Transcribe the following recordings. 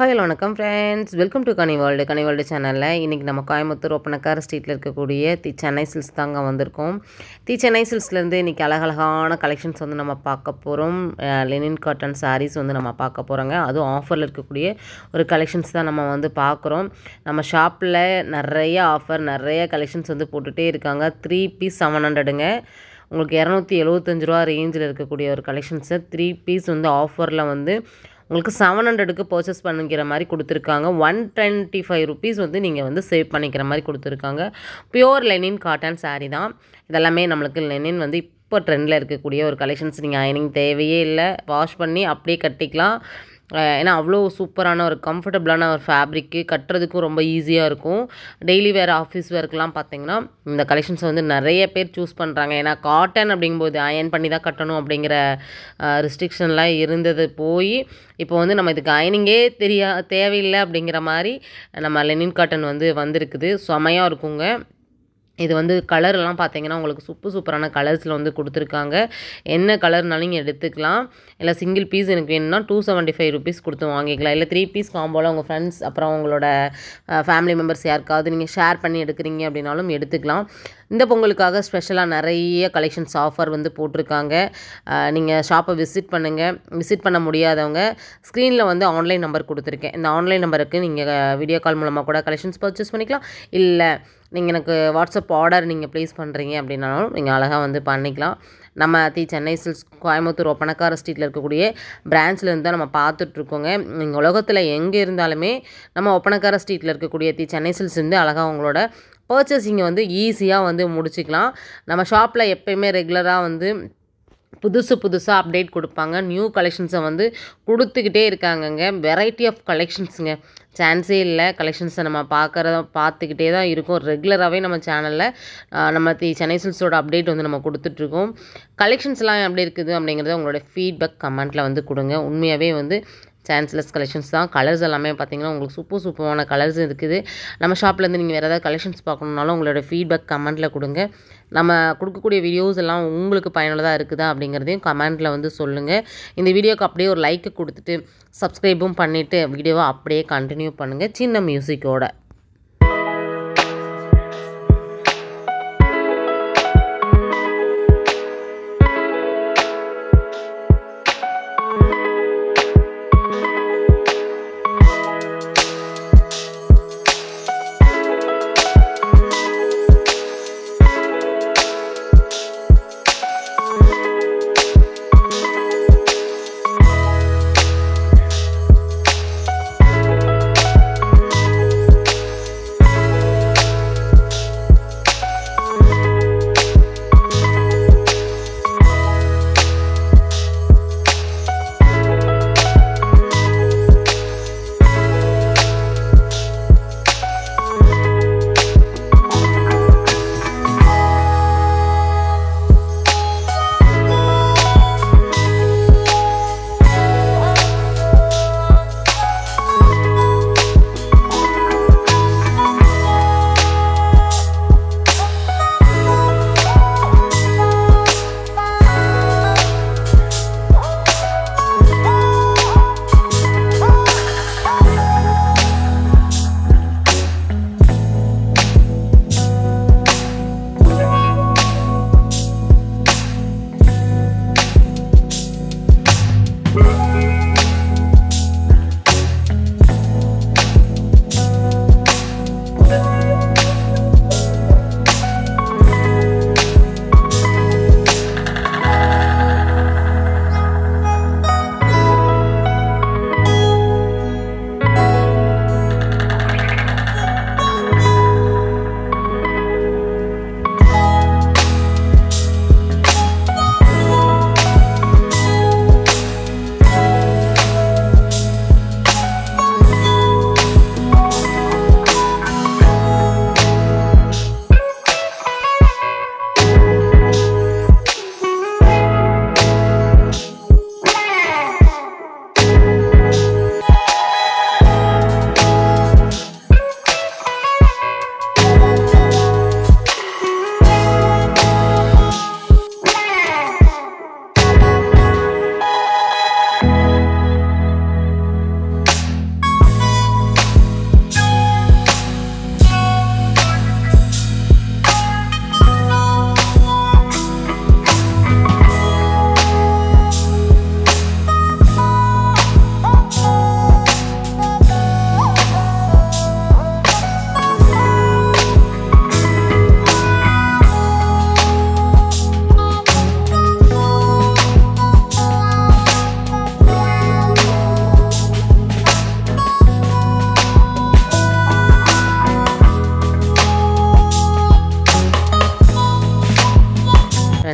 Hi hello வணக்கம் friends, welcome to Ghani world சேனலில் இன்றைக்கி நம்ம கோயம்புத்தூர் ஒப்பனக்கார ஸ்ட்ரீட்டில் இருக்கக்கூடிய சென்னை சில்க்ஸ் தாங்க வந்திருக்கோம். சென்னை சில்க்ஸ்லேருந்து இன்றைக்கி அழகழகான கலெக்ஷன்ஸ் வந்து நம்ம பார்க்க போகிறோம். லெனின் காட்டன் சாரீஸ் வந்து நம்ம பார்க்க போகிறோங்க. அதுவும் ஆஃபரில் இருக்கக்கூடிய ஒரு கலெக்ஷன்ஸ் தான் நம்ம வந்து பார்க்குறோம். நம்ம ஷாப்பில் நிறைய ஆஃபர், நிறைய கலெக்ஷன்ஸ் வந்து போட்டுகிட்டே இருக்காங்க. 3 பீஸ் 700ங்க. உங்களுக்கு 275 ரூபா ரேஞ்சில் இருக்கக்கூடிய ஒரு கலெக்ஷன்ஸை 3 பீஸ் வந்து ஆஃபரில் வந்து உங்களுக்கு 700க்கு பர்ச்சேஸ் பண்ணிக்கிற மாதிரி கொடுத்துருக்காங்க. 125 ருபீஸ் வந்து நீங்கள் வந்து சேவ் பண்ணிக்கிற மாதிரி கொடுத்துருக்காங்க. பியோர் லெனின் காட்டன் சாரீ தான். இதெல்லாமே நம்மளுக்கு லெனின் வந்து இப்போ ட்ரெண்டில் இருக்கக்கூடிய ஒரு கலெக்ஷன்ஸ். நீங்கள் அயனிங் தேவையே இல்லை, வாஷ் பண்ணி அப்படியே கட்டிக்கலாம். ஏன்னா அவ்வளோ சூப்பரான ஒரு கம்ஃபர்டபுளான ஒரு ஃபேப்ரிக்கு, கட்டுறதுக்கும் ரொம்ப ஈஸியாக இருக்கும். டெய்லி வேர், ஆஃபீஸ் வேர்க்கெலாம் பார்த்திங்கன்னா இந்த கலெக்ஷன்ஸ் வந்து நிறைய பேர் சூஸ் பண்ணுறாங்க. ஏன்னா காட்டன் அப்படிங்கும்போது அயன் பண்ணி தான் கட்டணும் அப்படிங்கிற ரெஸ்ட்ரிக்ஷன்லாம் இருந்தது போய் இப்போ வந்து நம்ம இதுக்கு அயனிங்கே தேவையில்லை அப்படிங்கிற மாதிரி நம்ம லெனின் காட்டன் வந்து வந்திருக்குது. செமையாக இருக்குங்க. இது வந்து கலர்லாம் பார்த்தீங்கன்னா உங்களுக்கு சூப்பரான கலர்ஸில் வந்து கொடுத்துருக்காங்க. என்ன கலர்னாலும் நீங்கள் எடுத்துக்கலாம். இல்லை சிங்கிள் பீஸ் எனக்கு வேணும்னா 275 ருபீஸ் கொடுத்து வாங்கிக்கலாம். இல்லை 3 பீஸ் காம்போவில் உங்கள் ஃப்ரெண்ட்ஸ் அப்புறம் உங்களோட ஃபேமிலி மெம்பர்ஸ் யாருக்காவது நீங்கள் ஷேர் பண்ணி எடுக்கிறீங்க அப்படின்னாலும் எடுத்துக்கலாம். இந்த பொங்கலுக்காக ஸ்பெஷலாக நிறைய கலெக்ஷன்ஸ் ஆஃபர் வந்து போட்டிருக்காங்க. நீங்கள் ஷாப்பை விசிட் பண்ணுங்கள். விசிட் பண்ண முடியாதவங்க ஸ்க்ரீனில் வந்து ஆன்லைன் நம்பர் கொடுத்துருக்கேன். இந்த ஆன்லைன் நம்பருக்கு நீங்கள் வீடியோ கால் மூலமாக கூட கலெக்ஷன்ஸ் பர்ச்சேஸ் பண்ணிக்கலாம். இல்லை நீங்கள் எனக்கு வாட்ஸ்அப் ஆர்டர் நீங்கள் ப்ளேஸ் பண்ணுறீங்க அப்படின்னாலும் நீங்கள் அழகாக வந்து பண்ணிக்கலாம். நம்ம சென்னை சில்க்ஸ் கோயம்புத்தூர் ஒப்பனக்கார ஸ்ட்ரீட்டில் இருக்கக்கூடிய பிரான்ச்லேருந்து தான் நம்ம பார்த்துட்ருக்கோங்க. நீங்கள் உலகத்தில் எங்கே இருந்தாலுமே நம்ம ஒப்பனக்கார ஸ்ட்ரீட்டில் இருக்கக்கூடிய சென்னை சில்க்ஸ் வந்து அழகாக உங்களோட பர்ச்சேசிங்கை வந்து ஈஸியாக வந்து முடிச்சிக்கலாம். நம்ம ஷாப்பில் எப்போயுமே ரெகுலராக வந்து புதுசாக அப்டேட் கொடுப்பாங்க. நியூ கலெக்ஷன்ஸை வந்து கொடுத்துக்கிட்டே இருக்காங்கங்க. வெரைட்டி ஆஃப் கலெக்ஷன்ஸுங்க, சான்ஸே இல்லை. கலெக்ஷன்ஸை நம்ம பார்த்துக்கிட்டே தான் இருக்கும். ரெகுலராகவே நம்ம சேனலில் நம்ம சென்னை சில்க்ஸோட அப்டேட் வந்து நம்ம கொடுத்துட்ருக்கோம். கலெக்ஷன்ஸ்லாம் எப்படி இருக்குது அப்படிங்கிறத உங்களோட ஃபீட்பேக் கமெண்ட்டில் வந்து கொடுங்க. உண்மையாகவே வந்து சான்ஸ்லெஸ் கலெக்ஷன்ஸ் தான். கலர்ஸ் எல்லாமே பார்த்திங்கன்னா உங்களுக்கு சூப்பரான கலர்ஸ் இருக்குது. நம்ம ஷாப்லேருந்து நீங்கள் வேறு ஏதாவது கலெக்ஷன்ஸ் பார்க்கணுன்னாலும் உங்களோட ஃபீட்பேக் கமெண்ட்டில் கொடுங்க. நம்ம கொடுக்கக்கூடிய வீடியோஸ் எல்லாம் உங்களுக்கு பயனுள்ளதாக இருக்குதா அப்படிங்கிறதையும் கமெண்ட்டில் வந்து சொல்லுங்கள். இந்த வீடியோக்கு அப்படியே ஒரு லைக்கு கொடுத்துட்டு சப்ஸ்கிரைபும் பண்ணிவிட்டு வீடியோவை அப்படியே கண்டினியூ பண்ணுங்கள் சின்ன மியூசிக்கோட.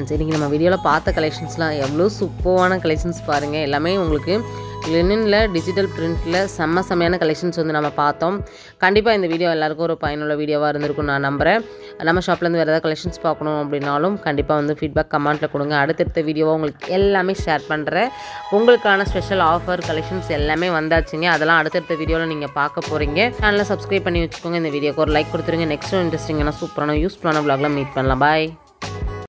ஃப்ரெண்ட்ஸ், இன்றைக்கி நம்ம வீடியோவில் பார்த்த கலெக்ஷன்ஸ்லாம் எவ்வளோ சூப்பரான கலெக்ஷன்ஸ் பாருங்கள். எல்லாமே உங்களுக்கு லினனில் டிஜிட்டல் பிரிண்டில் செம்மையான கலெக்ஷன்ஸ் வந்து நம்ம பார்த்தோம். கண்டிப்பாக இந்த வீடியோ எல்லாருக்கும் ஒரு பயனுள்ள வீடியோவாக இருந்திருக்கும் நான் நம்புகிறேன். நம்ம ஷாப்லேருந்து வேறு ஏதாவது கலெக்ஷன்ஸ் பார்க்கணும் அப்படின்னாலும் கண்டிப்பாக வந்து ஃபீட்பேக் கமெண்ட்டில் கொடுங்க. அடுத்தடுத்த வீடியோவாக உங்களுக்கு எல்லாமே ஷேர் பண்ணுறேன். உங்களுக்கான ஸ்பெஷல் ஆஃபர் கலெக்ஷன்ஸ் எல்லாமே வந்தாச்சுங்க. அதெல்லாம் அடுத்தடுத்த வீடியோவில் நீங்கள் பார்க்க போகிறீங்க. சேனலை சப்ஸ்கிரைப் பண்ணி வச்சுக்கோங்க. இந்த வீடியோக்கு ஒரு லைக் கொடுத்துருங்க. நெக்ஸ்ட் இன்ட்ரெஸ்டிங்கான சூப்பரான யூஸ்ஃபுல்லான vlogல மீட் பண்ணலாம். பாய்.